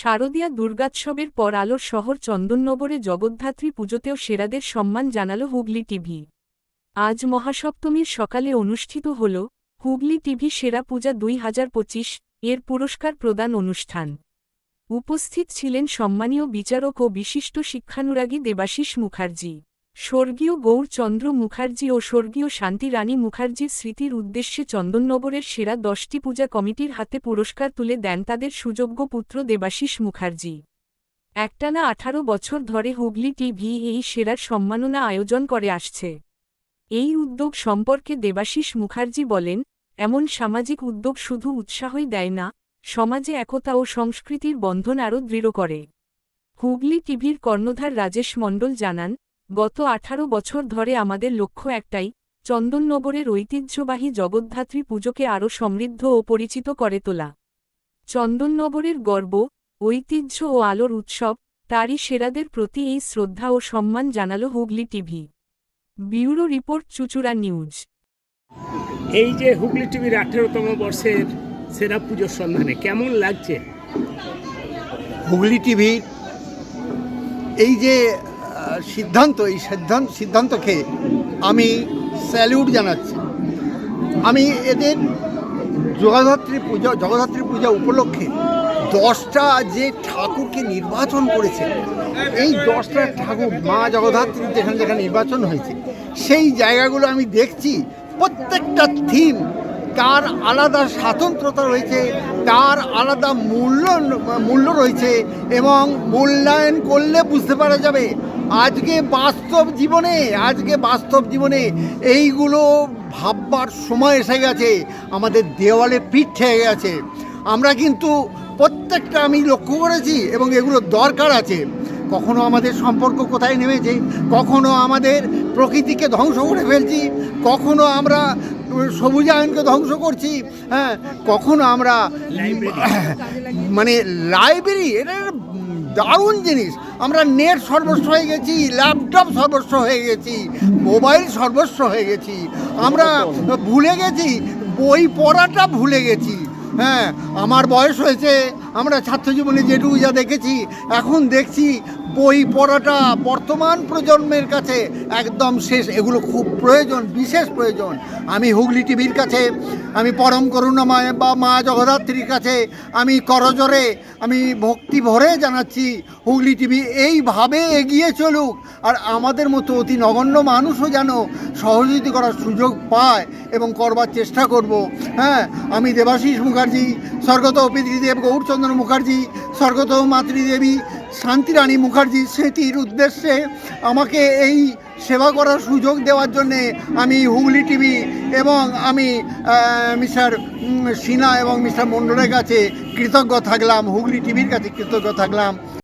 শারদীয়া দুর্গোৎসবের পর আলোর শহর চন্দননগরে জগদ্ধাত্রী পুজোতেও সেরাদের সম্মান জানাল হুগলি টিভি। আজ মহাসপ্তমীর সকালে অনুষ্ঠিত হল হুগলি টিভি সেরা পূজা 2025 এর পুরস্কার প্রদান অনুষ্ঠান। উপস্থিত ছিলেন সম্মানীয় বিচারক ও বিশিষ্ট শিক্ষানুরাগী দেবাশিস মুখার্জি। স্বর্গীয় গৌরচন্দ্র মুখার্জি ও স্বর্গীয় শান্তি রানী মুখার্জির স্মৃতির উদ্দেশ্যে চন্দননগরের সেরা 10টি পূজা কমিটির হাতে পুরস্কার তুলে দেন তাদের সুযোগ্য পুত্র দেবাশিস মুখার্জি। একটানা 18 বছর ধরে হুগলি টিভি এই সেরার সম্মাননা আয়োজন করে আসছে। এই উদ্যোগ সম্পর্কে দেবাশিস মুখার্জি বলেন, এমন সামাজিক উদ্যোগ শুধু উৎসাহই দেয় না, সমাজে একতা ও সংস্কৃতির বন্ধন আরও দৃঢ় করে। হুগলি টিভির কর্ণধার রাজেশ মণ্ডল জানান, গত 18 বছর ধরে আমাদের লক্ষ্য একটাই, চন্দননগরের ঐতিহ্যবাহী জগদ্ধাত্রী পুজোকে আরও সমৃদ্ধ ও পরিচিত করে তোলা। চন্দননগরের গর্ব, ঐতিহ্য ও আলোর উৎসব, তারই সেরাদের প্রতি এই শ্রদ্ধা ও সম্মান জানালো হুগলি টিভি। ব্যুরো রিপোর্ট, চুঁচুড়া নিউজ। এই যে হুগলি টিভির 18তম বর্ষের সেরা পুজোর সন্ধানে কেমন লাগছে? হুগলি টিভির এই যে সিদ্ধান্তকে আমি স্যালিউট জানাচ্ছি। আমি এদের জগদ্ধাত্রী পূজা উপলক্ষে 10টা যে ঠাকুরকে নির্বাচন করেছে, এই 10টা ঠাকুর মা জগদ্ধাত্রীর যেখানে যেখানে নির্বাচন হয়েছে সেই জায়গাগুলো আমি দেখছি। প্রত্যেকটা থিম তার আলাদা স্বাতন্ত্রতা রয়েছে, তার আলাদা মূল্য রয়েছে, এবং মূল্যায়ন করলে বুঝতে পারা যাবে আজকে বাস্তব জীবনে এইগুলো ভাববার সময় এসে গেছে, আমাদের দেওয়ালে পিঠ ঠেকে গেছে। আমরা কিন্তু প্রত্যেকটা আমি লক্ষ্য করেছি এবং এগুলো দরকার আছে। কখনো আমাদের সম্পর্ক কোথায় নেমেছে, কখনো আমাদের প্রকৃতিকে ধ্বংস করে ফেলছি, কখনো আমরা সবুজায়নকে ধ্বংস করছি, হ্যাঁ, কখনো আমরা লাইব্রেরি, এটা দারুণ জিনিস। আমরা নেট সর্বস্ব হয়ে গেছি, ল্যাপটপ সর্বস্ব হয়ে গেছি, মোবাইল সর্বস্ব হয়ে গেছি, আমরা ভুলে গেছি বই পড়াটা ভুলে গেছি। হ্যাঁ, আমার বয়স হয়েছে, আমরা ছাত্রজীবনে যেটুকু যা দেখেছি, এখন দেখছি বই পড়াটা বর্তমান প্রজন্মের কাছে একদম শেষ। এগুলো খুব প্রয়োজন, বিশেষ প্রয়োজন। আমি হুগলি টিভির কাছে, আমি পরম করুণাময় বা মা জগদ্ধাত্রীর কাছে আমি করজোরে, আমি ভক্তি ভরে জানাচ্ছি, হুগলি টিভি এইভাবে এগিয়ে চলুক, আর আমাদের মতো অতি নগণ্য মানুষও যেন সহযোগিতা করার সুযোগ পায় এবং করবার চেষ্টা করব। হ্যাঁ, আমি দেবাশিস মুখার্জি, স্বর্গত পিতৃদেব গৌরচন্দ্র মুখার্জি, স্বর্গত মাতৃদেবী শান্তি রানী মুখার্জির স্মৃতির উদ্দেশ্যে আমাকে এই সেবা করার সুযোগ দেওয়ার জন্যে আমি হুগলি টিভি এবং আমি মিস্টার সিনহা এবং মিস্টার মণ্ডলের কাছে কৃতজ্ঞ থাকলাম, হুগলি টিভির কাছে কৃতজ্ঞ থাকলাম।